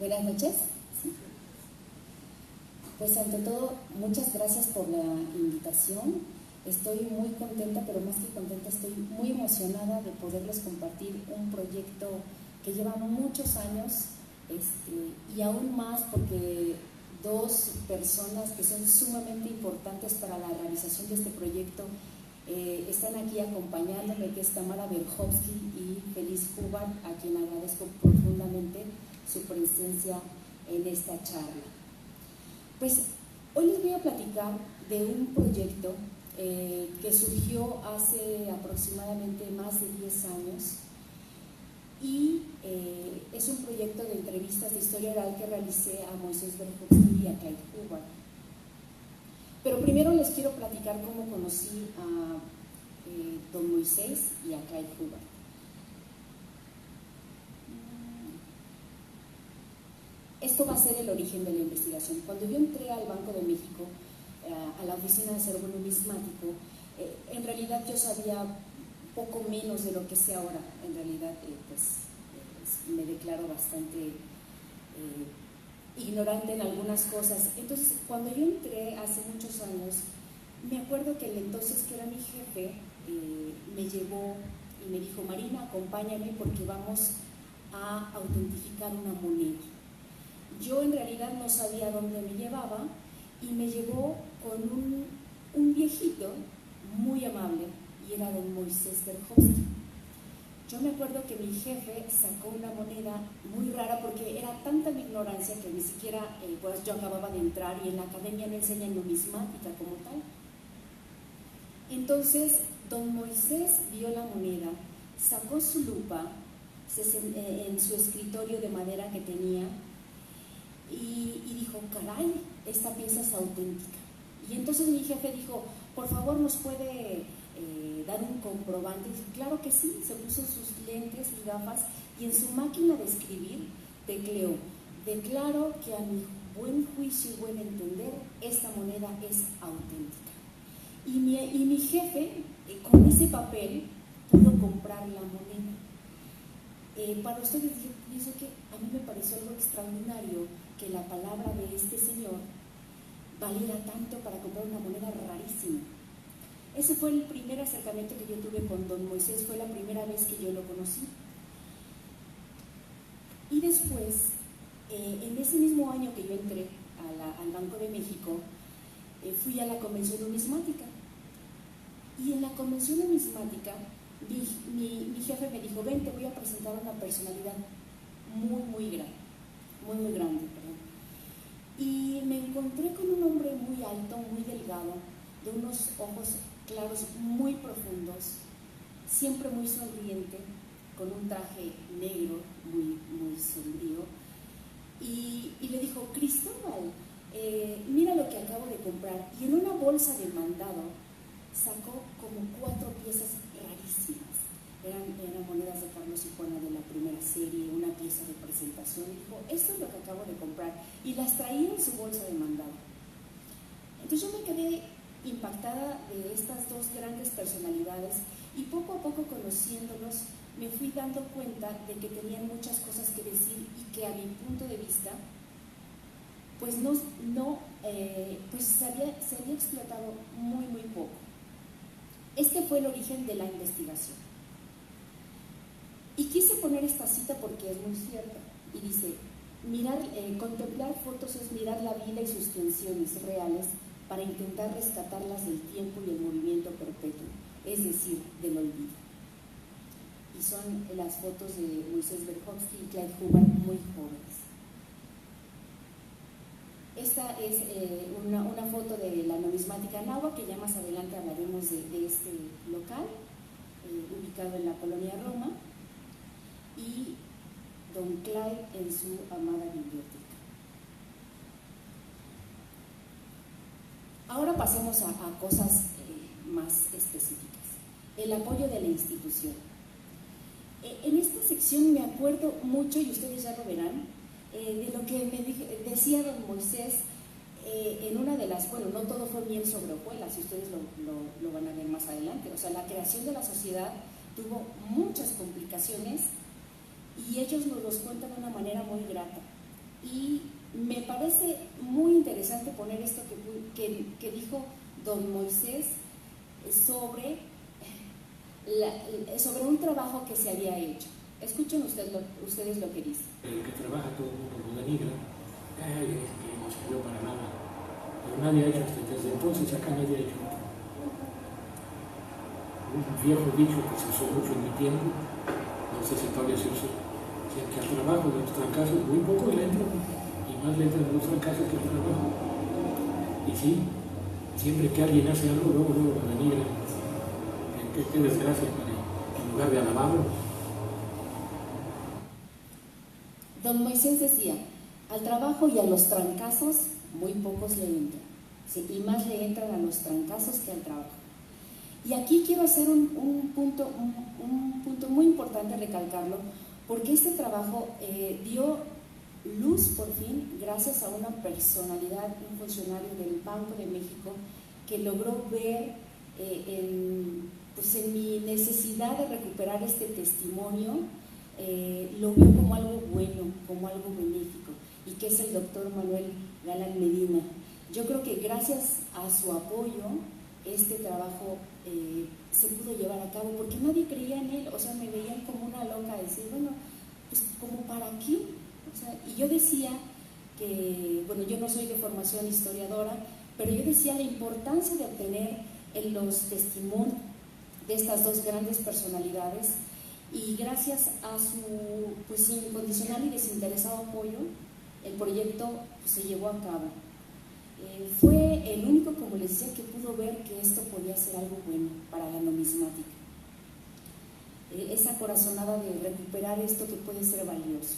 Buenas noches. ¿Sí? Pues ante todo, muchas gracias por la invitación. Estoy muy contenta, pero más que contenta, estoy muy emocionada de poderles compartir un proyecto que lleva muchos años y aún más porque dos personas que son sumamente importantes para la realización de este proyecto están aquí acompañándome, que es Tamara Berhovsky y Feliz Hubbard, a quien agradezco profundamente su presencia en esta charla. Pues hoy les voy a platicar de un proyecto que surgió hace aproximadamente más de 10 años y es un proyecto de entrevistas de historia oral que realicé a Moisés Berhovsky y a Clyde Hubbard. Pero primero les quiero platicar cómo conocí a don Moisés y a Clyde Hubbard. Esto va a ser el origen de la investigación. Cuando yo entré al Banco de México, a la oficina de acervo numismático, en realidad yo sabía poco menos de lo que sé ahora. En realidad, me declaro bastante ignorante en algunas cosas. Entonces, cuando yo entré hace muchos años, me acuerdo que el entonces que era mi jefe me llevó y me dijo: Marina, acompáñame porque vamos a autentificar una moneda. Yo en realidad no sabía dónde me llevaba y me llevó con un viejito muy amable, y era don Moisés Berhovsky. Yo me acuerdo que mi jefe sacó una moneda muy rara porque era tanta mi ignorancia que ni siquiera, pues yo acababa de entrar y en la academia no enseñan numismática como tal. Entonces don Moisés vio la moneda, sacó su lupa en su escritorio de madera que tenía y dijo: caray, esta pieza es auténtica. Y entonces mi jefe dijo: por favor, ¿nos puede dar un comprobante? Y dijo: claro que sí. Se puso sus lentes y gafas y en su máquina de escribir tecleó: declaro que a mi buen juicio y buen entender esta moneda es auténtica. Y mi jefe con ese papel pudo comprar la moneda. Para ustedes, yo pienso que a mí me pareció algo extraordinario que la palabra de este señor valiera tanto para comprar una moneda rarísima. Ese fue el primer acercamiento que yo tuve con don Moisés, fue la primera vez que yo lo conocí. Y después, en ese mismo año que yo entré al Banco de México, fui a la convención numismática. Y en la convención numismática, mi jefe me dijo: ven, te voy a presentar una personalidad muy grande. Y me encontré con un hombre muy alto, muy delgado, de unos ojos claros muy profundos, siempre muy sonriente, con un traje negro muy sombrío, y le dijo: Cristóbal, mira lo que acabo de comprar. Y en una bolsa de mandado sacó como 4 piezas rarísimas. Eran monedas de Carlos y Juana de la primera serie, una pieza de presentación. Y dijo: esto es lo que acabo de comprar. Y las traía en su bolsa de mandado. Entonces yo me quedé impactada de estas dos grandes personalidades, y poco a poco, conociéndolos, me fui dando cuenta de que tenían muchas cosas que decir y que a mi punto de vista pues se había explotado muy poco. Este fue el origen de la investigación. Y quise poner esta cita porque es muy cierta, y dice: contemplar fotos es mirar la vida y sus tensiones reales para intentar rescatarlas del tiempo y el movimiento perpetuo, es decir, del olvido. Y son las fotos de Moisés Berhovsky y Clyde Hubbard muy jóvenes. Esta es una foto de la numismática náhuatl, que ya más adelante hablaremos de este local, ubicado en la colonia Roma, y don Clyde en su amada biblioteca. Ahora pasemos a cosas más específicas. El apoyo de la institución. En esta sección me acuerdo mucho, y ustedes ya lo verán, de lo que decía don Moisés en una de las, bueno, no todo fue miel sobre hojuelas, y ustedes lo van a ver más adelante. O sea, la creación de la sociedad tuvo muchas complicaciones y ellos nos los cuentan de una manera muy grata. Y me parece muy interesante poner esto que dijo don Moisés sobre un trabajo que se había hecho. Escuchen ustedes lo que dice. El que trabaja todo el mundo lo denigra, que no sirvió para nada, pero nadie ha hecho desde entonces, acá nadie ha hecho. Un viejo dicho que se usó mucho en mi tiempo, no sé si todavía se usa, que al trabajo de los fracasos muy poco le entran, y más le entran los fracasos que al trabajo. Y sí, siempre que alguien hace algo, luego lo denigran. Qué desgracia, en lugar de alabarlo. Don Moisés decía, al trabajo y a los trancazos muy pocos le entran, ¿sí? Y más le entran a los trancazos que al trabajo. Y aquí quiero hacer un punto muy importante, recalcarlo, porque este trabajo dio luz por fin gracias a una personalidad, un funcionario del Banco de México que logró ver en mi necesidad de recuperar este testimonio, lo vio como algo bueno, como algo benéfico, y que es el doctor Manuel Galán Medina. Yo creo que gracias a su apoyo este trabajo se pudo llevar a cabo, porque nadie creía en él, o sea, me veían como una loca, decir, bueno, pues ¿como para qué? O sea, y yo decía que, bueno, yo no soy de formación historiadora, pero yo decía la importancia de obtener en los testimonios de estas dos grandes personalidades, y gracias a su incondicional y desinteresado apoyo, el proyecto se llevó a cabo. Fue el único, como les decía, que pudo ver que esto podía ser algo bueno para la numismática. Esa corazonada de recuperar esto que puede ser valioso.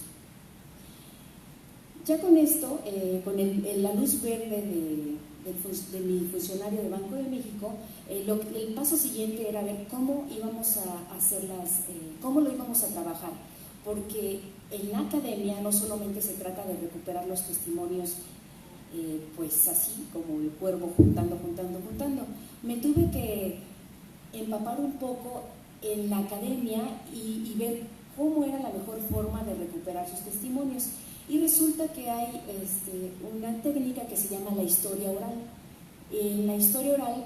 Ya con esto, con la luz verde de mi funcionario de Banco de México, el paso siguiente era ver cómo íbamos a cómo lo íbamos a trabajar, porque en la academia no solamente se trata de recuperar los testimonios pues así como el cuervo juntando. Me tuve que empapar un poco en la academia y ver cómo era la mejor forma de recuperar sus testimonios. Y resulta que hay una técnica que se llama la historia oral. En la historia oral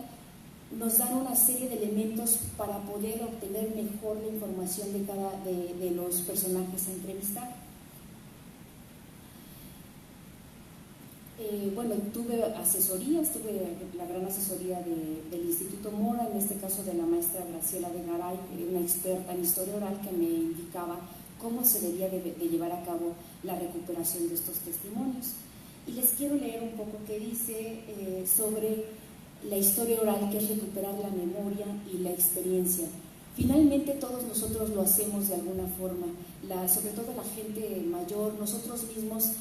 nos dan una serie de elementos para poder obtener mejor la información de los personajes a entrevistar. Bueno, tuve asesorías, tuve la gran asesoría del Instituto Mora, en este caso de la maestra Graciela de Garay, una experta en historia oral, que me indicaba cómo se debía de llevar a cabo la recuperación de estos testimonios. Y les quiero leer un poco qué dice sobre la historia oral, que es recuperar la memoria y la experiencia. Finalmente todos nosotros lo hacemos de alguna forma, sobre todo la gente mayor, nosotros mismos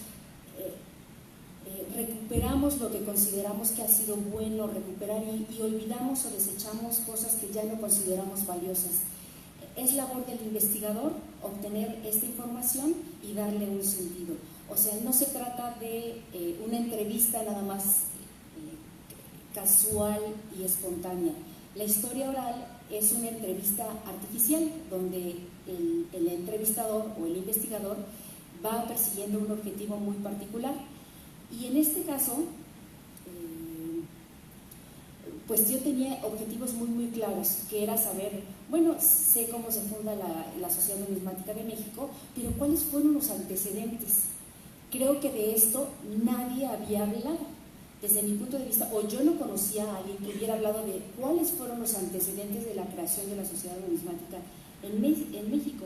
recuperamos lo que consideramos que ha sido bueno recuperar y olvidamos o desechamos cosas que ya no consideramos valiosas. Es labor del investigador obtener esta información y darle un sentido. O sea, no se trata de una entrevista nada más casual y espontánea. La historia oral es una entrevista artificial donde el entrevistador o el investigador va persiguiendo un objetivo muy particular. Y en este caso, pues yo tenía objetivos muy claros, que era saber, bueno, sé cómo se funda la Sociedad Numismática de México, pero ¿cuáles fueron los antecedentes? Creo que de esto nadie había hablado, desde mi punto de vista, o yo no conocía a alguien que hubiera hablado de cuáles fueron los antecedentes de la creación de la Sociedad Numismática en México.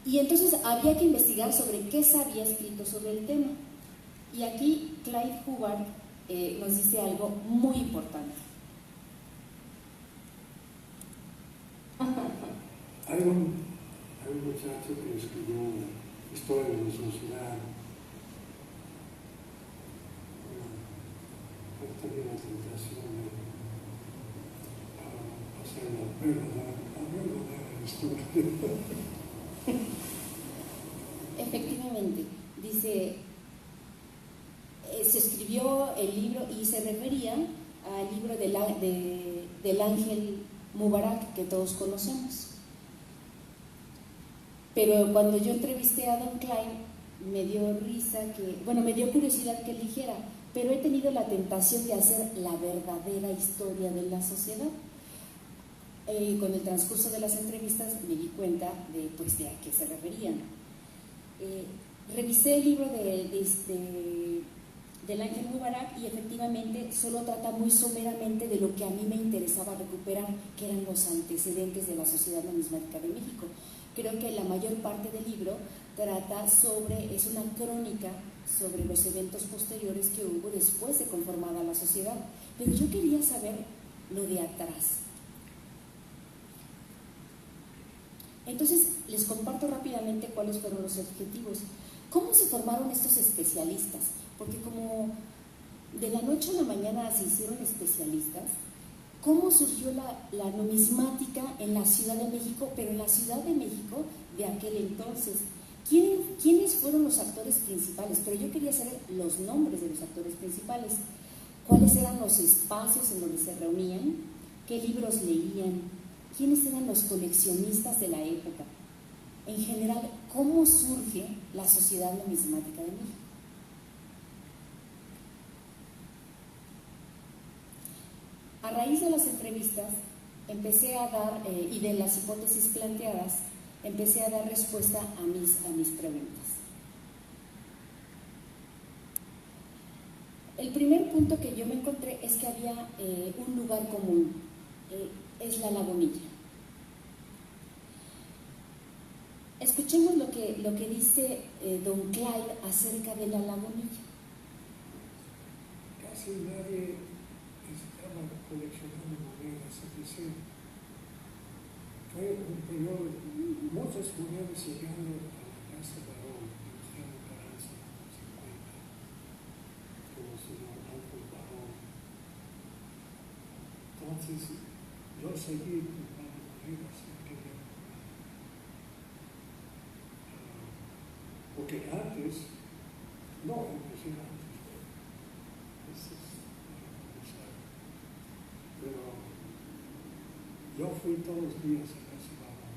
Y entonces había que investigar sobre qué se había escrito sobre el tema. Y aquí Clyde Hubbard nos dice algo muy importante. Hay un muchacho que escribió Historia de la Sociedad. He tenido la tentación de hacer la verdadera historia. Efectivamente, dice, se escribió el libro y se refería al libro del ángel Mubarak que todos conocemos. Pero cuando yo entrevisté a Don Klein, me dio risa me dio curiosidad que él dijera, pero he tenido la tentación de hacer la verdadera historia de la sociedad. Con el transcurso de las entrevistas me di cuenta de a qué se referían. Revisé el libro del Ángel Mubarak y efectivamente solo trata muy someramente de lo que a mí me interesaba recuperar, que eran los antecedentes de la Sociedad Numismática de México. Creo que la mayor parte del libro es una crónica sobre los eventos posteriores que hubo después de conformada la sociedad, pero yo quería saber lo de atrás. Entonces les comparto rápidamente cuáles fueron los objetivos. ¿Cómo se formaron estos especialistas? Porque como de la noche a la mañana se hicieron especialistas, ¿cómo surgió la numismática en la Ciudad de México, pero en la Ciudad de México de aquel entonces? ¿Quiénes fueron los actores principales? Pero yo quería saber los nombres de los actores principales, cuáles eran los espacios en donde se reunían, qué libros leían, quiénes eran los coleccionistas de la época. En general, ¿cómo surge la Sociedad Numismática de México? A raíz de las entrevistas empecé a dar, y de las hipótesis planteadas, empecé a dar respuesta a mis preguntas. El primer punto que yo me encontré es que había un lugar común, es la lagunilla. Escuchemos lo que dice Don Clyde acerca de la lagunilla. Casi nadie estaba coleccionando monedas, es decir, fue un periodo, muchas monedas llegando a la casa de Barón, Luciano Carranza, en los 50, como el señor Ángel Barón. Entonces, yo seguí comprando monedas en aquella época. Porque antes, no, inclusive antes, pero yo fui todos los días a ese Barón.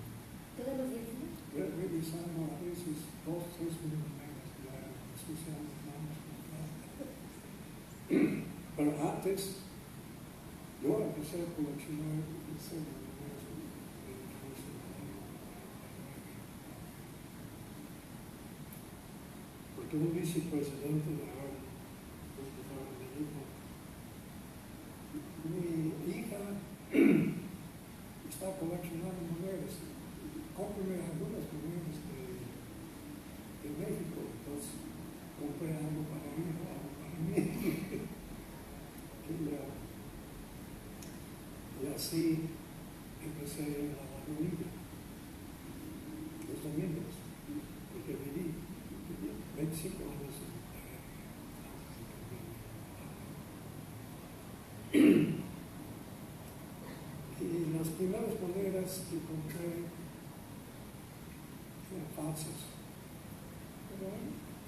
¿Todos los días? Revisando a veces 2 o 3 monedas diarias, ensuciando las manos con plata. Pero antes, yo empecé a coleccionar en serio monedas de porque un vicepresidente de la orden, me dijo, mi hija está coleccionando monedas, cómprame algunas monedas de México. Entonces compré algo para mí, algo para mí. Y así empecé a ir a la lagunilla los domingos, porque viví 25 años en y las primeras monedas que compré fueron falsas, pero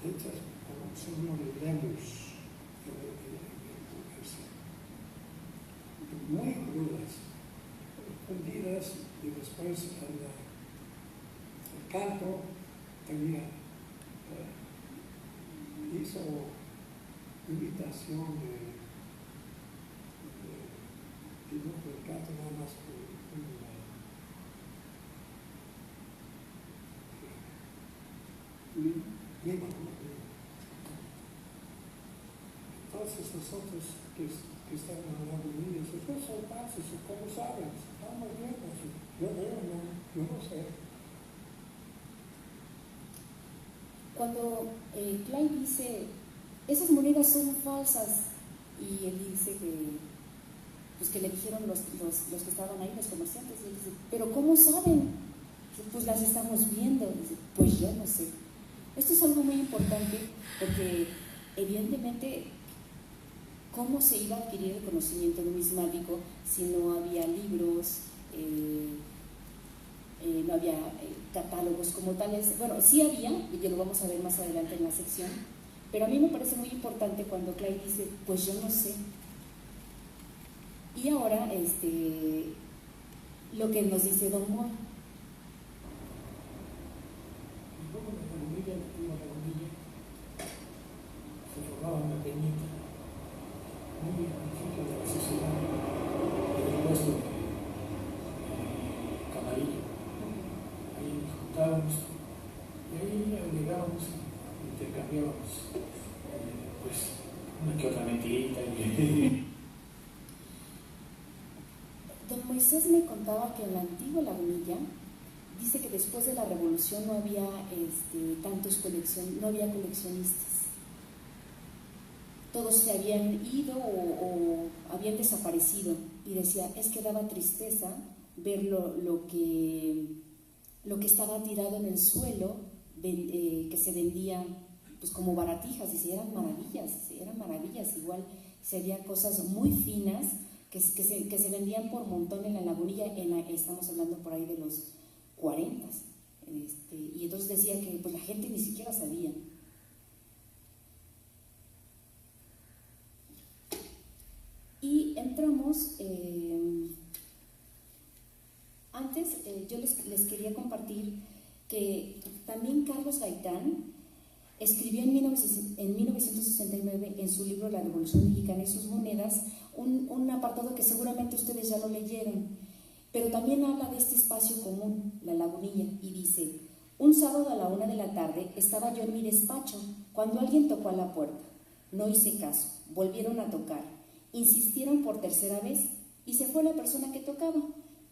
hechas por un señor Lemus, muy crudas, fundidas, y después el canto tenía hizo imitación de dibujo del canto nada más entonces nosotros que estamos en la lagunilla, esos son pasos, ¿cómo saben? Estamos viendo, yo no sé. Cuando Klein dice, esas monedas son falsas, y él dice que le dijeron los que estaban ahí, los comerciantes, y él dice, ¿pero cómo saben? Dice, pues las estamos viendo. Dice, pues yo no sé. Esto es algo muy importante porque evidentemente, ¿cómo se iba a adquirir el conocimiento numismático si no había libros, no había catálogos como tales? Bueno, sí había, y que lo vamos a ver más adelante en la sección, pero a mí me parece muy importante cuando Clay dice, pues yo no sé. Y ahora, lo que nos dice Don Moy. hablábamos, intercambiábamos pues una que otra mentirita y Don Moisés me contaba que en la antigua Lagunilla dice que después de la revolución no había no había coleccionistas. Todos se habían ido o habían desaparecido, y decía, es que daba tristeza ver lo que estaba tirado en el suelo, que se vendía pues como baratijas. Dice, eran maravillas, igual si había cosas muy finas que se vendían por montón en la Lagunilla, estamos hablando por ahí de los 40, y entonces decía que pues la gente ni siquiera sabía. Y entramos, antes yo les quería compartir que también Carlos Gaitán escribió en 1969 en su libro La Revolución Mexicana y sus monedas un apartado que seguramente ustedes ya lo leyeron, pero también habla de este espacio común, la Lagunilla, y dice: un sábado a la 1 de la tarde estaba yo en mi despacho cuando alguien tocó a la puerta. No hice caso, volvieron a tocar, insistieron por tercera vez y se fue la persona que tocaba.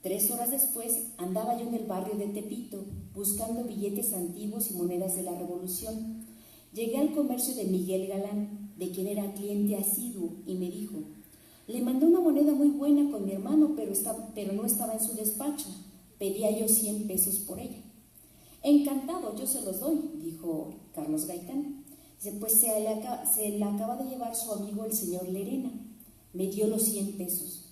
3 horas después andaba yo en el barrio de Tepito buscando billetes antiguos y monedas de la Revolución. Llegué al comercio de Miguel Galán, de quien era cliente asiduo, y me dijo: le mandé una moneda muy buena con mi hermano, pero no estaba en su despacho. Pedía yo 100 pesos por ella. Encantado, yo se los doy, dijo Carlos Gaitán. Dice, pues se la acaba de llevar su amigo el señor Lerena. Me dio los 100 pesos.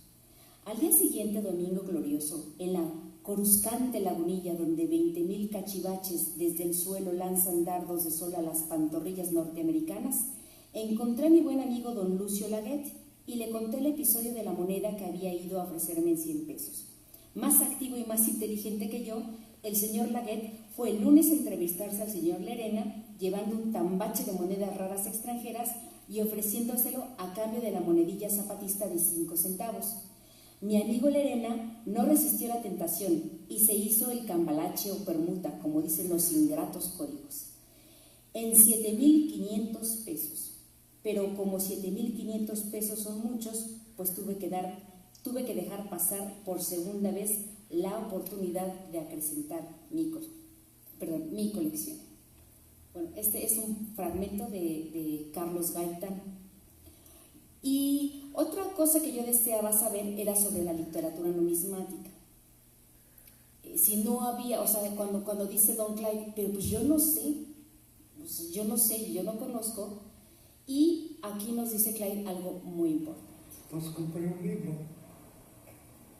Al día siguiente, domingo glorioso, en la coruscante Lagunilla, donde 20,000 cachivaches desde el suelo lanzan dardos de sol a las pantorrillas norteamericanas, encontré a mi buen amigo don Lucio Laguet y le conté el episodio de la moneda que había ido a ofrecerme en 100 pesos. Más activo y más inteligente que yo, el señor Laguet fue el lunes a entrevistarse al señor Lerena, llevando un tambache de monedas raras extranjeras y ofreciéndoselo a cambio de la monedilla zapatista de 5 centavos. Mi amigo Lerena no resistió la tentación y se hizo el cambalache o permuta, como dicen los ingratos códigos, en 7,500 pesos. Pero como 7,500 pesos son muchos, pues tuve que dejar pasar por segunda vez la oportunidad de acrecentar mi colección. Bueno, este es un fragmento de Carlos Gaitán. Y otra cosa que yo deseaba saber era sobre la literatura numismática. Si no había, o sea, cuando dice Don Clyde, pero pues yo no sé, yo no conozco. Y aquí nos dice Clyde algo muy importante. Entonces compré un libro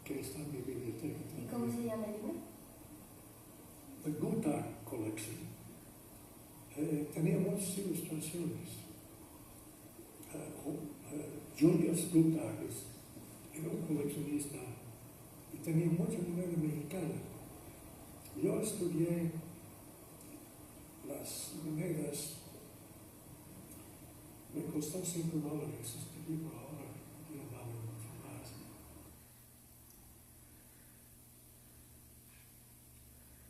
que está en mi biblioteca. ¿Y cómo se llama el libro? The Guttag Collection. Tenía muchas ilustraciones. Julius Guttag era un coleccionista y tenía mucha moneda mexicana. Yo estudié las monedas. Me costó $5 este libro, ahora ya vale mucho más.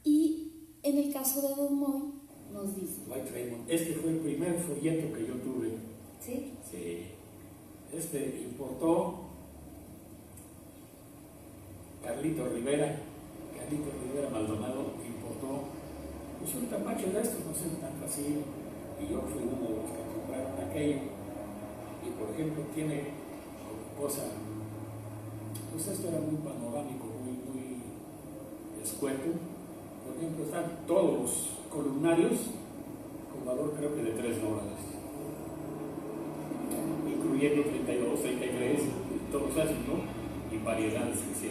Y en el caso de Don Moy, nos dice... Este fue el primer folleto que yo tuve. ¿Sí? Sí. Este importó Carlito Rivera Maldonado, importó pues un tamacho de estos, no sé, tan fácil, y yo fui uno de los que compraron aquello. Y por ejemplo tiene cosa, pues esto era muy panorámico, muy escueto. Por ejemplo están todos los columnarios con valor creo que de $3, incluyendo 32, 33, todos esos, ¿no? Y variedades que se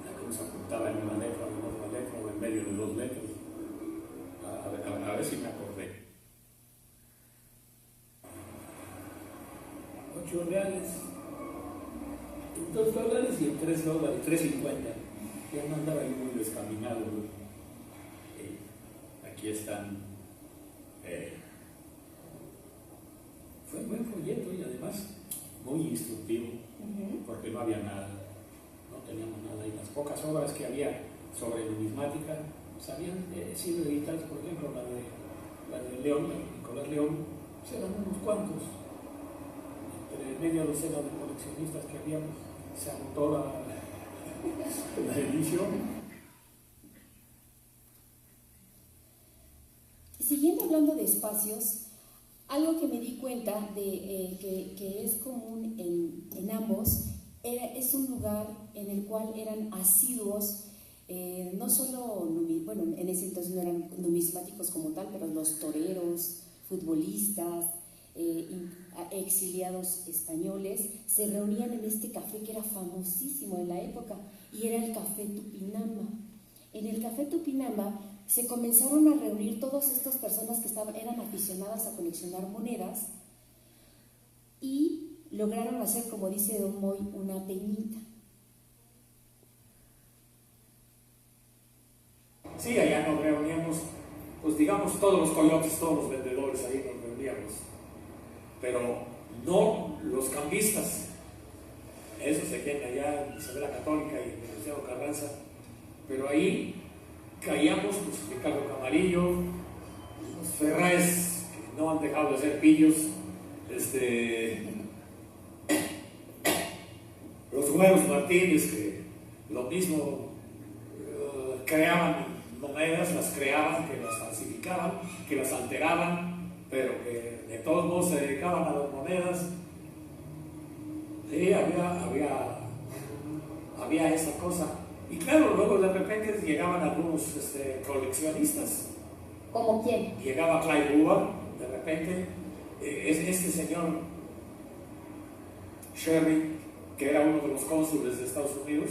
la cruz apuntaba en una letra, en otra letra, o en medio de 2 letras. A ver si me acordé. $8, $2 y $3, $3.50. Ya no andaba ahí muy descaminado. Aquí están. Fue un buen folleto y además muy instructivo, porque no había nada, no teníamos nada, y las pocas obras que había sobre numismática pues habían sido editadas, por ejemplo, la de León, la de Nicolás León, pues eran unos cuantos, entre media docena de coleccionistas que habíamos, se agotó la edición. Siguiendo hablando de espacios, algo que me di cuenta de que es común en ambos, es un lugar en el cual eran asiduos, no solo, bueno, en ese entonces no eran numismáticos como tal, pero los toreros, futbolistas, exiliados españoles, se reunían en este café que era famosísimo en la época, y era el Café Tupinamba. En el Café Tupinamba se comenzaron a reunir todas estas personas que eran aficionadas a coleccionar monedas y lograron hacer, como dice Don Moy, una peñita. Sí, allá nos reuníamos, pues digamos todos los coyotes, todos los vendedores, ahí nos reuníamos, pero no los cambistas, esos se quedan allá en Isabel la Católica y en el Liceo Carranza, pero ahí caíamos, pues Ricardo Camarillo, los Ferraes, que no han dejado de ser pillos, los Güeros Martínez, que lo mismo creaban monedas, las creaban, que las falsificaban, que las alteraban, pero que de todos modos se dedicaban a las monedas. Sí, había esa cosa. Y claro, luego de repente llegaban algunos coleccionistas. ¿Como quién? Llegaba Clyde Hoover, de repente, este señor Sherry, que era uno de los cónsules de Estados Unidos,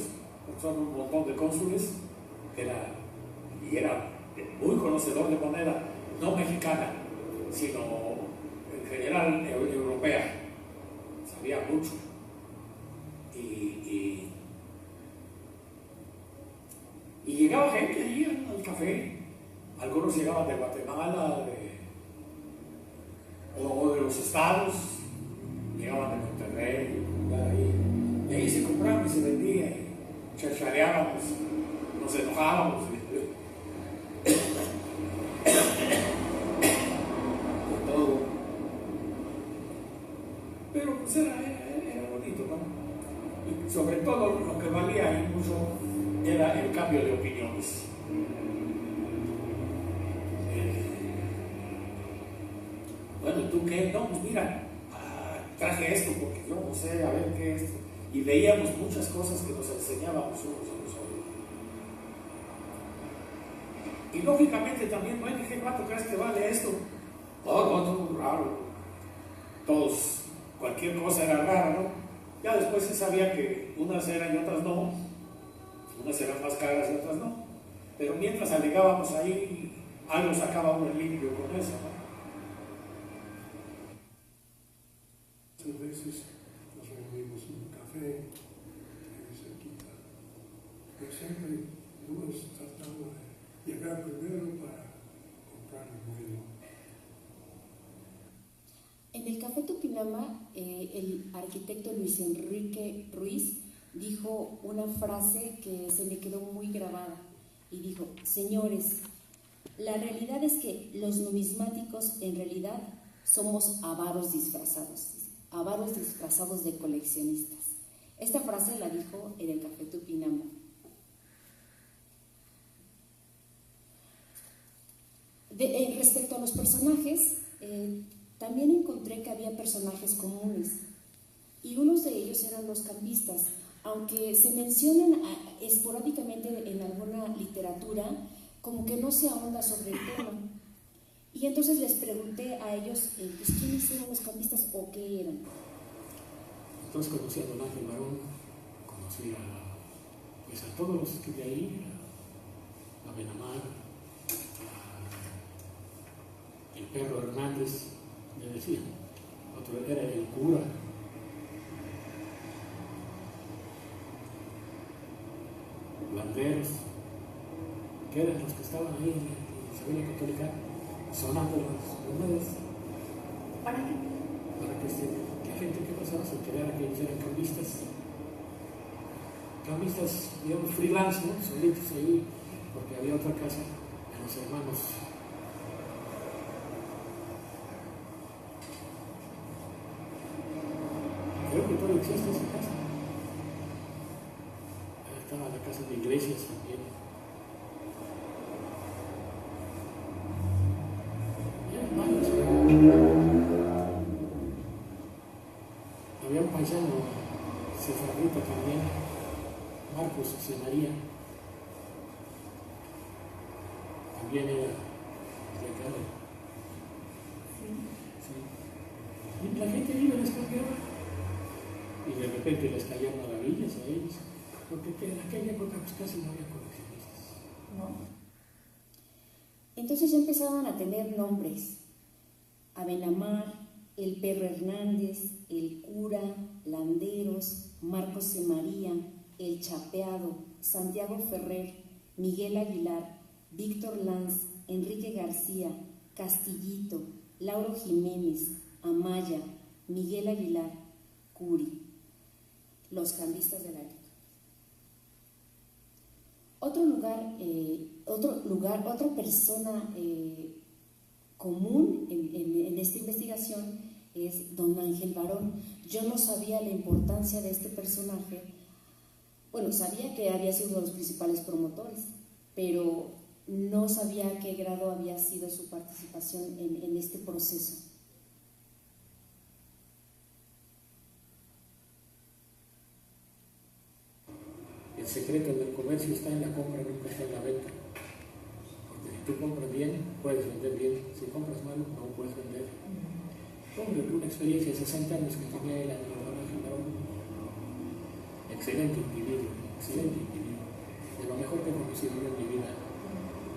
son un montón de cónsules, era muy conocedor de moneda, no mexicana, sino en general europea, sabía mucho. Y llegaba gente ahí al café, algunos llegaban de Guatemala, o de los estados, llegaban de Monterrey, y ahí se compraban y se vendían, y chachareábamos, nos enojábamos, de todo. Pero pues era bonito, ¿no? Y sobre todo lo que valía ahí mucho era el cambio de opiniones. Bueno, ¿tú qué? No, pues mira, traje esto porque yo no sé, a ver qué es esto. Y veíamos muchas cosas que nos enseñábamos unos a los otros. Y lógicamente también, bueno, ¿qué cuánto crees que vale esto? No, raro. Todos, cualquier cosa era rara, ¿no? Ya después se sabía que unas eran y otras no. Unas eran más caras y otras no. Pero mientras alegábamos ahí, algo sacaba uno limpio con eso, ¿no? Muchas veces nos reunimos en un café, cerquita, pero siempre hemos tratado de llegar primero para comprar el vuelo. En el Café Tupinamba, el arquitecto Luis Enrique Ruiz dijo una frase que se me quedó muy grabada y dijo: señores, la realidad es que los numismáticos en realidad somos avaros disfrazados de coleccionistas. Esta frase la dijo en el Café Tupinamba. Respecto a los personajes, también encontré que había personajes comunes y unos de ellos eran los cambistas, aunque se mencionan esporádicamente en alguna literatura, como que no se ahonda sobre el tema. Y entonces les pregunté a ellos, pues, ¿quiénes eran los cambistas o qué eran? Entonces conocí a Don Ángel Barón, conocí pues a todos los que de ahí, a Benamar, el Perro Hernández, le decían, otro era el cura, Landeros, que eran los que estaban ahí en Isabel la Católica, sonando las monedas. ¿Para qué? Para que la gente que pasaba se enterara que ellos eran cambistas, digamos, freelance, ¿no? Solitos ahí, porque había otra casa de los hermanos. Creo que todavía existe esa casa. Ahí estaba la casa de Iglesias también. Había un paisano, Cesarrito también, Marcos C. María, también era de acá. Sí. Y la gente vive les cambiaba. Y de repente les caían maravillas a ellos, porque en aquella época pues casi no había coleccionistas. ¿No? Entonces ya empezaban a tener nombres: Abenamar, el Perro Hernández, el Cura, Landeros, Marcos C. María, el Chapeado, Santiago Ferrer, Miguel Aguilar, Víctor Lanz, Enrique García, Castillito, Lauro Jiménez, Amaya, Miguel Aguilar, Curi, los cambistas de la época. Otra persona común en esta investigación es don Ángel Barón. Yo no sabía la importancia de este personaje. Bueno, sabía que había sido uno de los principales promotores, pero no sabía a qué grado había sido su participación en este proceso. El secreto del comercio está en la compra, nunca está en la venta. Porque si tú compras bien, puedes vender bien. Si compras mal, no puedes vender. Una experiencia de 60 años que tenía él, don Ángel Barón. Excelente individuo, de lo mejor que he conocido en mi vida.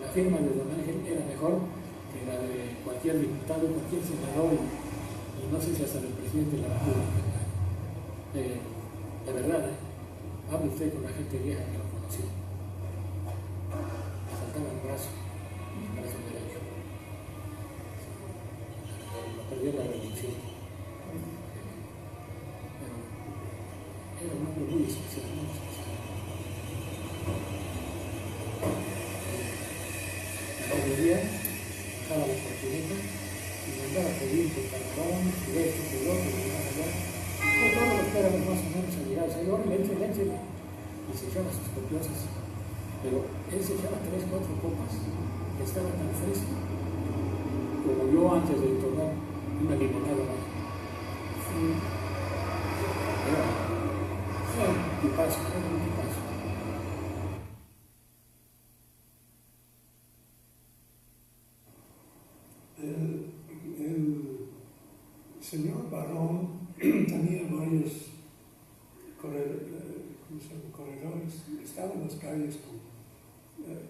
La firma de don Ángel era mejor que la de cualquier diputado, cualquier senador, y no sé si hasta el presidente de la República. De verdad, hable usted con la gente vieja que lo conoció. Le faltaba el brazo derecho. Lo perdió en la revolución. Pero era un hombre muy especial, muy especial. La mayoría bajaba la cortineta y mandaba a pedir por cartón, y esto, y lo otro, y allá. Todos los que éramos más o menos allegados, señor, leche, y se echaba sus copiosas. Pero él se echaba 3, 4 copas, que estaba tan fresco como yo antes de tomar una limonada más. Era un tipazo. El señor Barón tenía varios corredores, estaban en las calles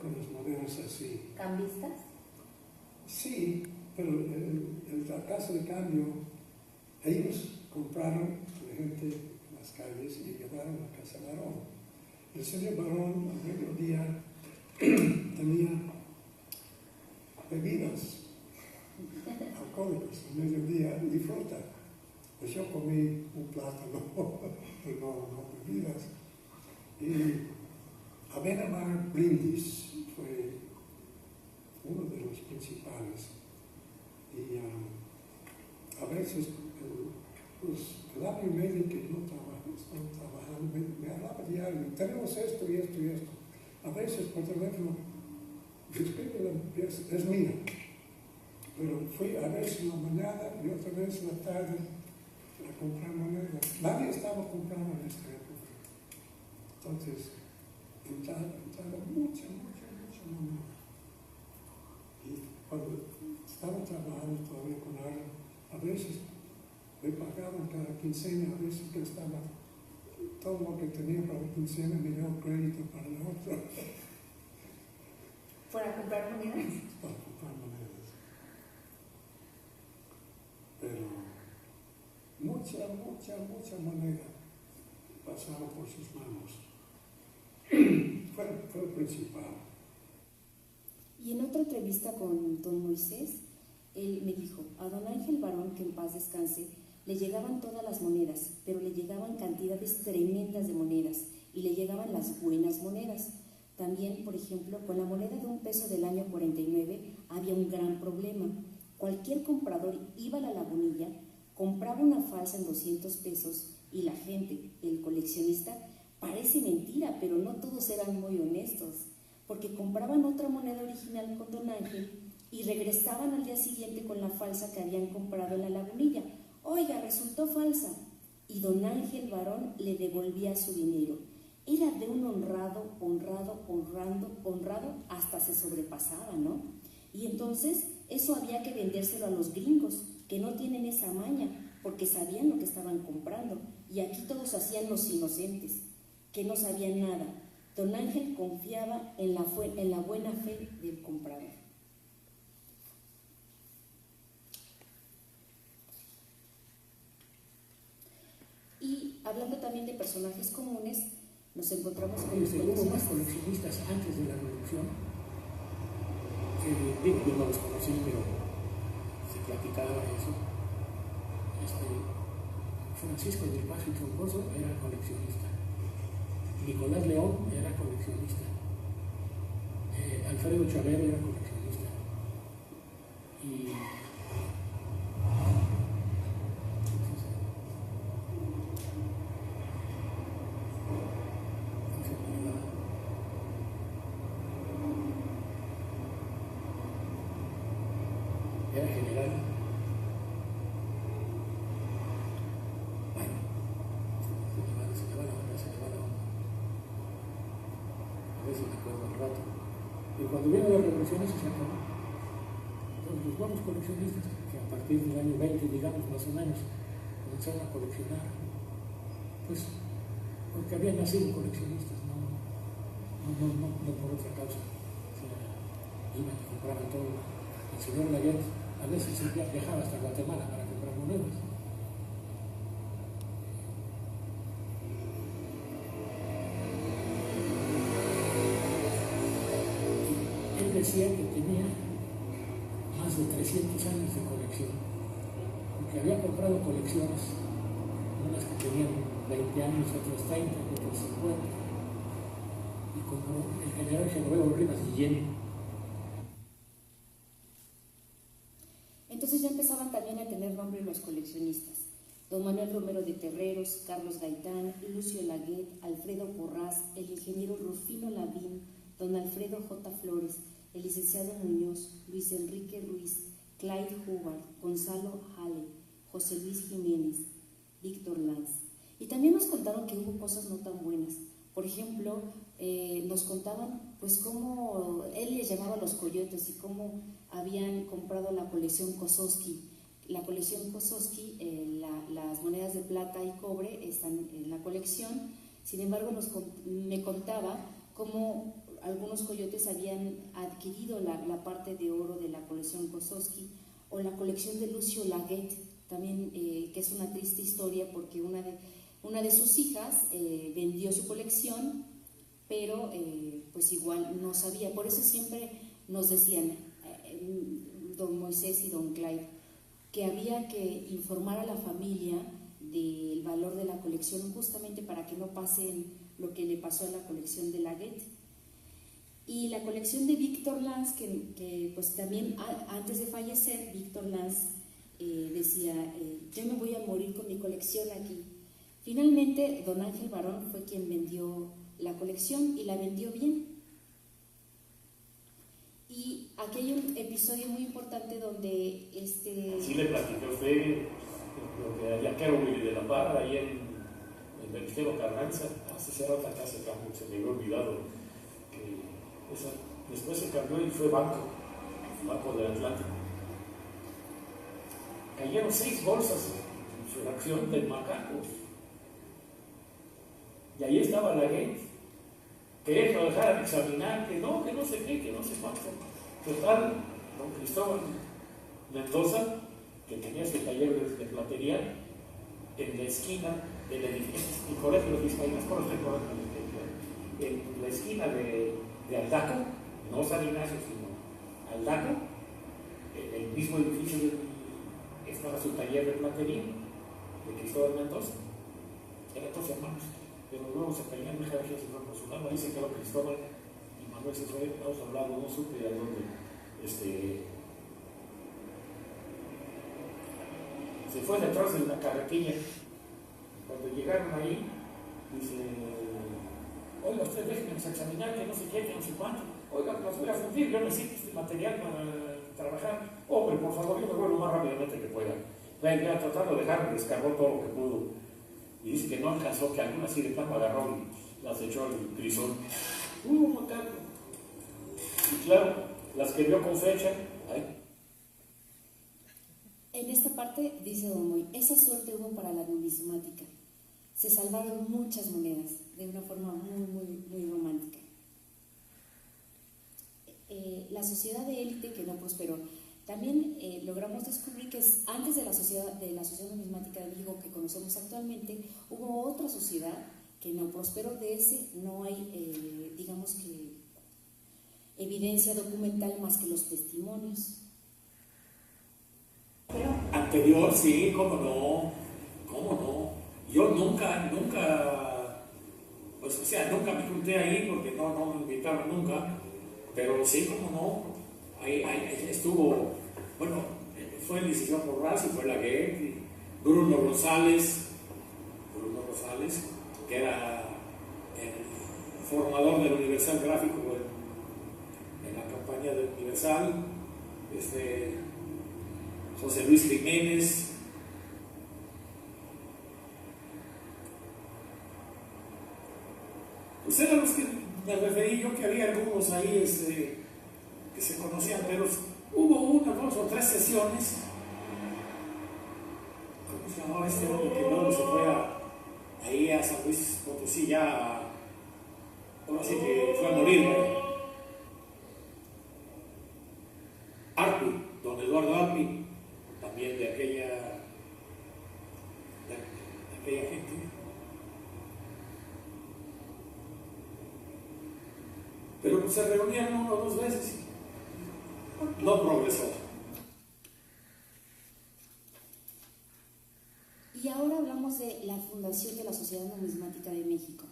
con las monedas así. ¿Cambistas? Sí, pero la casa de cambio, ellos compraron la gente en las calles y llevaron a casa Barón. El señor Barón al mediodía tenía bebidas alcohólicas al mediodía y fruta. Pues yo comí un plátano, pero no bebidas. Y Abenamar Brindis fue uno de los principales. Y a veces el año y medio que no trabajando, me hablaba diario, tenemos esto y esto y esto. A veces por teléfono, es mía. Pero fui a veces en la mañana y otra vez en la tarde a comprar monedas. Nadie estaba comprando en esta época. Entonces, entraba mucha moneda. Y cuando estaba trabajando todavía con Ara, a veces me pagaban cada quincena, a veces que estaba todo lo que tenía para la quincena, me dio crédito para la otra. ¿Para comprar monedas? Para comprar monedas. Pero mucha moneda pasaba por sus manos. Fue el principal. Y en otra entrevista con don Moisés, él me dijo: a don Ángel Barón, que en paz descanse, le llegaban todas las monedas, pero le llegaban cantidades tremendas de monedas y le llegaban las buenas monedas. También, por ejemplo, con la moneda de 1 peso del año 49 había un gran problema. Cualquier comprador iba a la Lagunilla, compraba una falsa en 200 pesos y la gente, el coleccionista, parece mentira, pero no todos eran muy honestos, porque compraban otra moneda original con Don Ángel y regresaban al día siguiente con la falsa que habían comprado en la Lagunilla. Oiga, resultó falsa. Y Don Ángel Barón le devolvía su dinero. Era de un honrado, hasta se sobrepasaba, ¿no? Y entonces eso había que vendérselo a los gringos, que no tienen esa maña, porque sabían lo que estaban comprando. Y aquí todos hacían los inocentes, que no sabían nada. Don Ángel confiaba en la buena fe del comprador. Y hablando también de personajes comunes, nos encontramos con los hubo más coleccionistas antes de la Revolución, que digo, yo no los conocí, pero se platicaba eso. Francisco del Paso y Troncoso era coleccionista, Nicolás León era coleccionista, Alfredo Chavero era coleccionista, y era general. Bueno, se le va la onda. A veces me acuerdo al rato. Y cuando vino la revolución eso se acabó. Entonces los buenos coleccionistas, que a partir del año 20, digamos, más o menos, comenzaron a coleccionar, pues, porque habían nacido coleccionistas, no por otra causa. O sea, iban y compraban todo. El señor Layet a veces viajaba hasta Guatemala para comprar monedas. Él decía que tenía más de 300 años de colección, porque había comprado colecciones, unas que tenían 20 años, otras 30, otras 50, y compró el general Genoveva Rivas Guillén. Entonces ya empezaban también a tener nombre los coleccionistas. Don Manuel Romero de Terreros, Carlos Gaitán, Lucio Laguet, Alfredo Porras, el ingeniero Rufino Lavín, don Alfredo J. Flores, el licenciado Muñoz, Luis Enrique Ruiz, Clyde Hubbard, Gonzalo Hale, José Luis Jiménez, Víctor Lanz. Y también nos contaron que hubo cosas no tan buenas. Por ejemplo, nos contaban pues cómo él les llamaba los coyotes y cómo habían comprado la colección Kosowski. La colección Kosowski, las monedas de plata y cobre están en la colección. Sin embargo, me contaba cómo algunos coyotes habían adquirido la parte de oro de la colección Kosowski, o la colección de Lucio Laguet, también, que es una triste historia porque una de sus hijas vendió su colección, pero pues igual no sabía. Por eso siempre nos decían, don Moisés y don Clyde, que había que informar a la familia del valor de la colección, justamente para que no pase lo que le pasó a la colección de Laguet. Y la colección de Víctor Lanz, que pues también antes de fallecer, Víctor Lanz decía, yo me voy a morir con mi colección aquí. Finalmente, don Ángel Barón fue quien vendió la colección y la vendió bien. Y aquí hay un episodio muy importante donde Sí le platiqué a usted lo que había que huir de la Parra, ahí en Benítez Carranza, hace cerca otra casa acá, se me había olvidado que después se cambió y fue Banco del Atlántico. Cayeron 6 bolsas en fracción del macaco. Y ahí estaba la gente. Quería que lo dejaran examinar, que no sé qué, que no sé cuánto. Total, don Cristóbal Mendoza, que tenía su taller de platería en la esquina del edificio, el colegio de los Vizcaínos, en la esquina de Aldaco, no San Ignacio, sino Aldaco, el mismo edificio estaba su taller de platería de Cristóbal Mendoza. Eran 2 hermanos, pero luego se pelearon, hija de su lado, ahí se quedó Cristóbal a veces hemos hablado, no supe a dónde, se fue detrás de una carretilla. Cuando llegaron ahí, dice, oiga, ustedes déjenme examinar, que no sé qué, que no sé cuánto. Oiga, las voy a fundir, yo necesito este material para trabajar. Hombre, por favor, yo me voy lo más rápidamente que pueda. Venga, tratando de dejar, descargó todo lo que pudo. Y dice que no alcanzó, que alguna así de plano agarró y las echó al crisol. Matarlo. Y claro, las que vio con fecha, ahí. En esta parte, dice Don Moy, esa suerte hubo para la numismática. Se salvaron muchas monedas de una forma muy romántica. La sociedad de élite que no prosperó. También logramos descubrir que antes de la sociedad numismática de México que conocemos actualmente, hubo otra sociedad que no prosperó. De ese no hay, digamos que, evidencia documental más que los testimonios. Anterior, sí, cómo no. Yo nunca, pues o sea, nunca me junté ahí porque no me invitaron nunca, pero sí, cómo no, ahí estuvo, bueno, fue el licenciado Borrás y fue la Guerra, Bruno Rosales, que era el formador del Universal Gráfico en la campaña del Universal, José Luis Jiménez, pues eran los que me referí yo, que había algunos ahí que se conocían, pero hubo una, 2 o 3 sesiones. ¿Cómo se llamaba este hombre que luego se fue ahí a San Luis Potosí ya? Ahora sí que fue a morir, ¿no? Arpi, don Eduardo Arpi, también de aquella gente. Pero pues se reunían 1 o 2 veces y no progresó. Y ahora hablamos de la fundación de la Sociedad Numismática de México.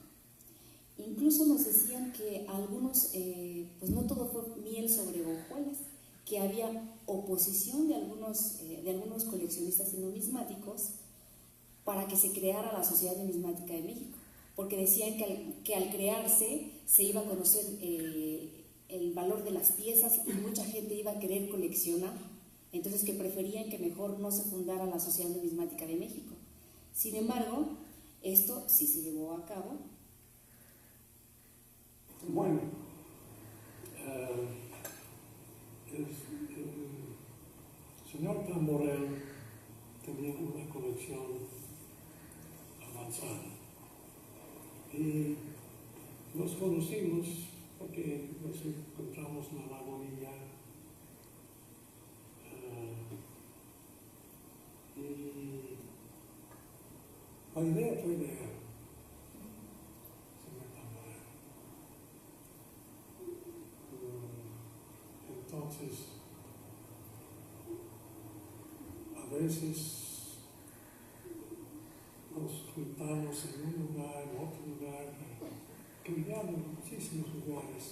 Incluso nos decían que algunos, pues no todo fue miel sobre hojuelas, que había oposición de algunos coleccionistas y numismáticos para que se creara la Sociedad Numismática de México, porque decían que al crearse se iba a conocer el valor de las piezas y mucha gente iba a querer coleccionar, entonces que preferían que mejor no se fundara la Sociedad Numismática de México. Sin embargo, esto sí se llevó a cabo. Bueno, el señor Tamborel tenía una colección avanzada y nos conocimos porque nos encontramos en la Lagunilla y la idea fue de él, señor Tamborel. Entonces, a veces nos juntamos en un lugar, en otro lugar, que vivíamos en muchísimos lugares.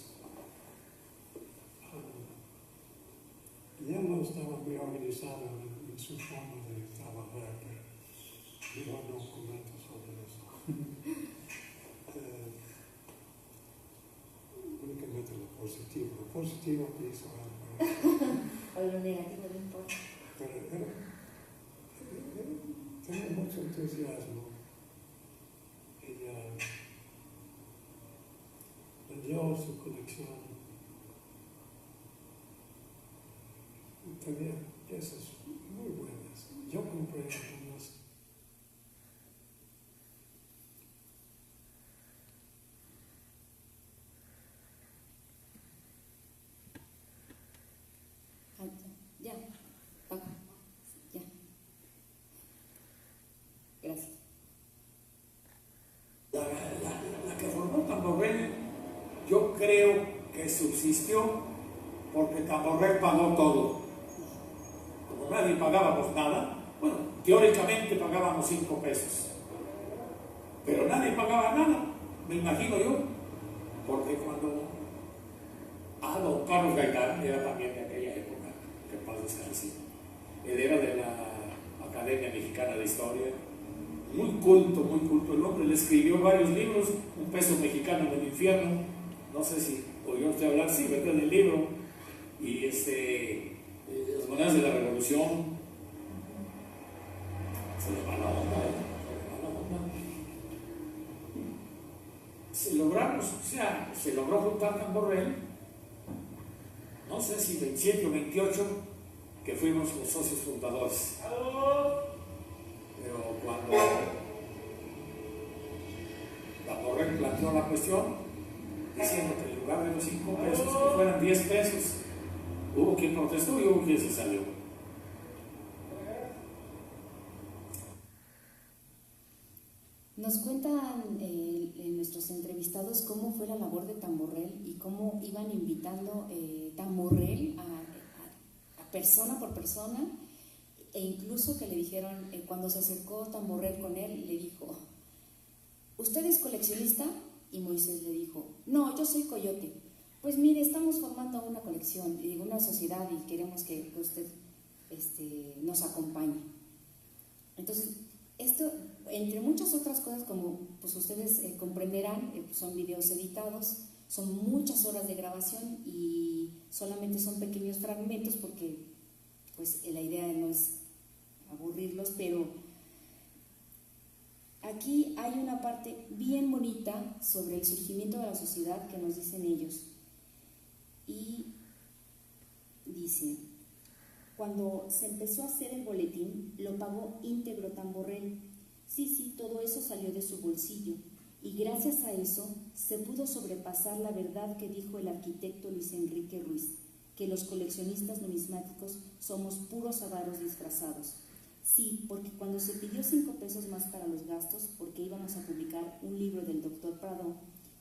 Y él no estaba muy organizado en su forma de trabajar, pero yo no comento sobre eso. Únicamente lo positivo. Lo positivo que hizo él. O lo negativo no importa. Pero tengo mucho entusiasmo. Ella vendió su colección. Tenía piezas muy buenas. Yo compré algunas. Ya, Paco, ya. Gracias. La que formó Tamborrell, yo creo que subsistió porque Tamborrell pagó todo. Como nadie pagábamos nada, bueno, teóricamente pagábamos 5 pesos, pero nadie pagaba nada, me imagino yo, porque cuando don Carlos Gaitán era también de aquella época, que paz descanse. Él era de la Academia Mexicana de Historia, muy culto el hombre. Le escribió varios libros, Un peso mexicano en el infierno, no sé si oyó usted hablar, sí, ¿verdad? Del libro, y Las monedas de la revolución. Se le va la onda, se logró juntar con Borrell, no sé si 27 o 28, que fuimos los socios fundadores. Pero cuando Borrell planteó la cuestión, diciendo que en lugar de los 5 pesos, que fueran 10 pesos, hubo quien protestó y hubo quien se salió. Nos cuentan nuestros entrevistados cómo fue la labor de Tamborrell y cómo iban invitando Tamborrell a persona por persona, e incluso que le dijeron, cuando se acercó Tamborrell con él, le dijo: ¿usted es coleccionista? Y Moisés le dijo: no, yo soy coyote. Pues mire, estamos formando una colección, una sociedad, y queremos que usted nos acompañe. Entonces, esto, entre muchas otras cosas, como pues ustedes comprenderán, son videos editados, son muchas horas de grabación y solamente son pequeños fragmentos porque pues la idea no es aburrirlos, pero aquí hay una parte bien bonita sobre el surgimiento de la sociedad que nos dicen ellos. Y dice: cuando se empezó a hacer el boletín, lo pagó íntegro Tamborrell. Sí, todo eso salió de su bolsillo. Y gracias a eso se pudo sobrepasar la verdad que dijo el arquitecto Luis Enrique Ruiz, que los coleccionistas numismáticos somos puros avaros disfrazados. Sí, porque cuando se pidió 5 pesos más para los gastos, porque íbamos a publicar un libro del doctor Prado,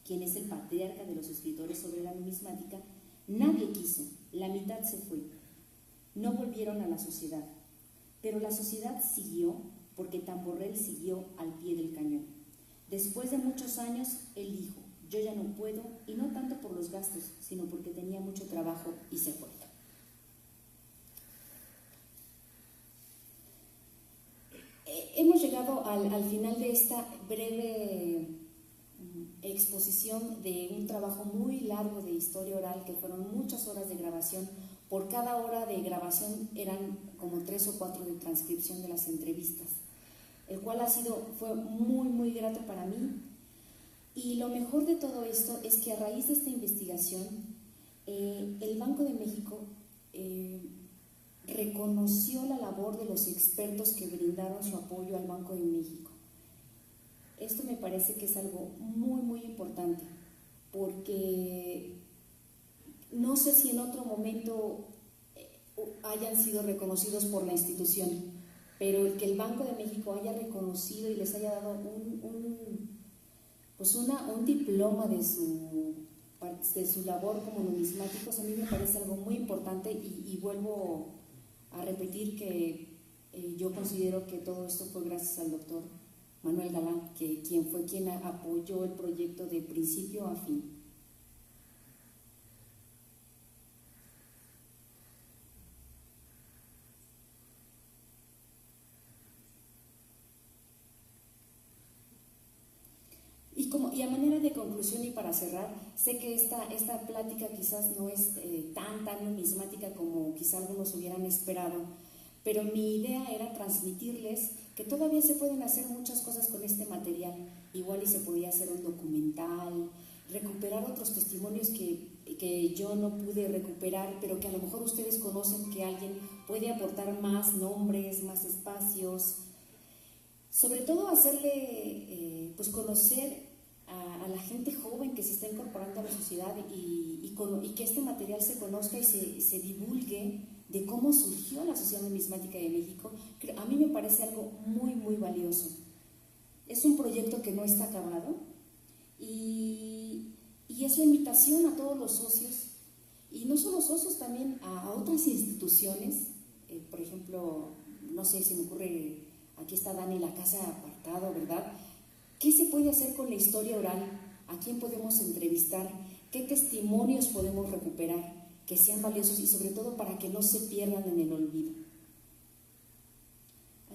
quien es el patriarca de los escritores sobre la numismática, nadie quiso, la mitad se fue. No volvieron a la sociedad, pero la sociedad siguió porque Tamborrell siguió al pie del cañón. Después de muchos años, él dijo: yo ya no puedo, y no tanto por los gastos, sino porque tenía mucho trabajo, y se fue. Hemos llegado al final de esta breve exposición de un trabajo muy largo de historia oral, que fueron muchas horas de grabación. Por cada hora de grabación eran como 3 o 4 de transcripción de las entrevistas, el cual fue muy grato para mí. Y lo mejor de todo esto es que a raíz de esta investigación, el Banco de México reconoció la labor de los expertos que brindaron su apoyo al Banco de México. Esto me parece que es algo muy importante, porque no sé si en otro momento hayan sido reconocidos por la institución, pero el que el Banco de México haya reconocido y les haya dado un diploma de su labor como numismáticos, a mí me parece algo muy importante, y vuelvo a repetir que yo considero que todo esto fue gracias al doctor Manuel Galán, quien apoyó el proyecto de principio a fin. Y a manera de conclusión y para cerrar, sé que esta plática quizás no es tan numismática como quizás algunos hubieran esperado, pero mi idea era transmitirles que todavía se pueden hacer muchas cosas con este material. Igual y se podía hacer un documental, recuperar otros testimonios que yo no pude recuperar, pero que a lo mejor ustedes conocen, que alguien puede aportar más nombres, más espacios. Sobre todo hacerle conocer a la gente joven que se está incorporando a la sociedad, y que este material se conozca y se divulgue de cómo surgió la Sociedad Numismática de México. A mí me parece algo muy valioso. Es un proyecto que no está acabado, y es la invitación a todos los socios, y no solo socios, también a otras instituciones. Por ejemplo, no sé, se me ocurre, aquí está Dani La Casa Apartado, ¿verdad? ¿Qué se puede hacer con la historia oral? ¿A quién podemos entrevistar? qué testimonios podemos recuperar que sean valiosos y sobre todo para que no se pierdan en el olvido.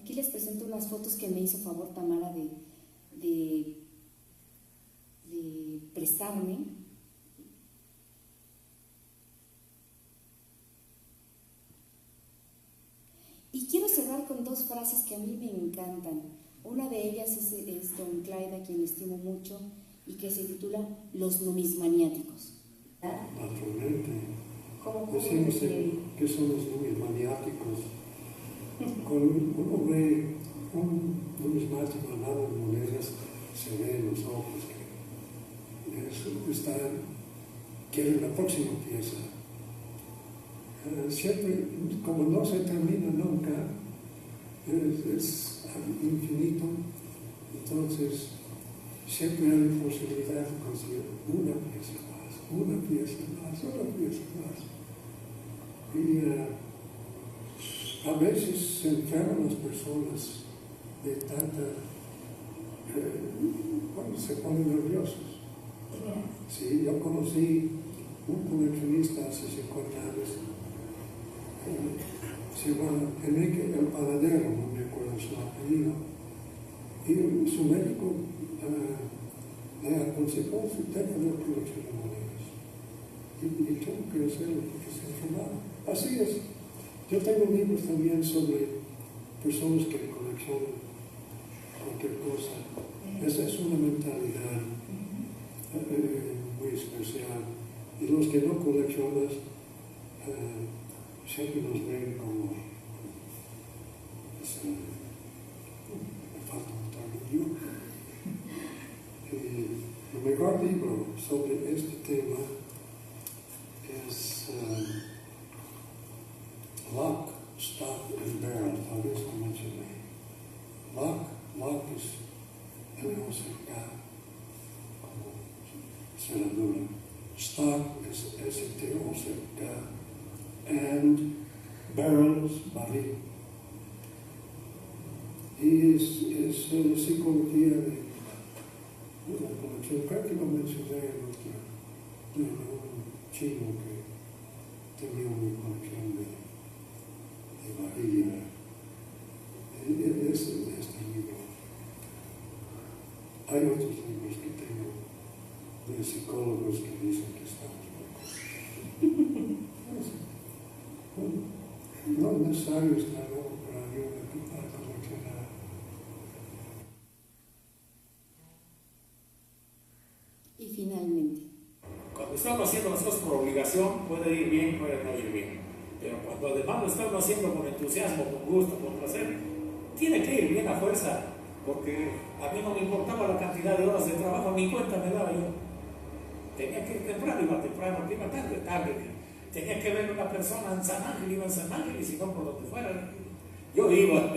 Aquí les presento unas fotos que me hizo favor Tamara de prestarme. Y quiero cerrar con dos frases que a mí me encantan. Una de ellas es Don Clyde, a quien estimo mucho, y que se titula Los numismaniáticos. Naturalmente. ¿Cómo Decimos que son los numismaniáticos. Cuando uno ve un numismático al lado de monedas, se ve en los ojos que quiere la próxima pieza. Siempre, como no se termina nunca, es infinito, entonces siempre hay posibilidad de conseguir una pieza más, una pieza más, una pieza más. Y a veces se enferman las personas de tanta, se ponen nerviosos. Sí, yo conocí un coleccionista hace 50 años, se llama Enrique el Panadero, no me acuerdo su apellido, y su médico le aconsejó que tenga una colección de monedas. Y tuvo que hacerlo porque se enfermaba. Así es. Yo tengo libros también sobre personas que coleccionan cualquier cosa. Esa es una mentalidad muy especial. Y los que no coleccionan siempre nos ven como me falta un tornillo. El mejor libro sobre este tema es Lock, Stock and Barrel, tal vez lo mencioné. Lock es L-O-C-K, como cerradura. Stock es S-T-O-C-K. And Barrel es barril. Y es psicología de una colección, creo que lo mencioné en un chino que tenía una colección de varilla. Es este libro. Hay otros libros que tengo de psicólogos que dicen que estamos locos. No es necesario estar loco para coleccionar. Y finalmente, Cuando estamos haciendo las cosas por obligación, puede ir bien, puede no ir bien. Pero cuando además lo estamos haciendo con entusiasmo, con gusto, con placer, tiene que ir bien a fuerza, porque a mí no me importaba la cantidad de horas de trabajo, ni cuenta me daba yo. Tenía que ir temprano, iba temprano, iba tarde. Tenía que ver a una persona en San Ángel, iba en San Ángel, y si no, por donde fuera, yo iba.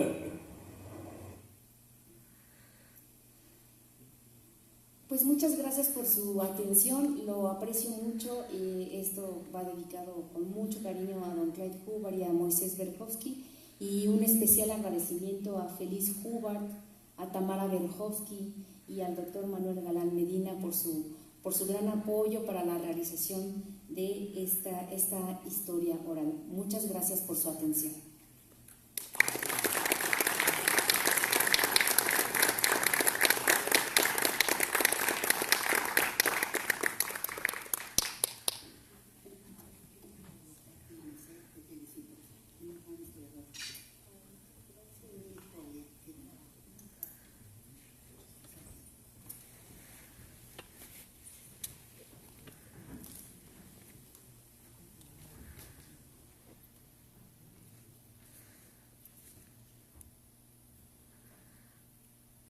pues muchas gracias por su atención, lo aprecio mucho. Esto va dedicado con mucho cariño a don Clyde Hubbard y a Moisés Berkowski, y un especial agradecimiento a Feliz Hubbard, a Tamara Berkowski y al doctor Manuel Galán Medina por su gran apoyo para la realización de esta historia oral. Muchas gracias por su atención.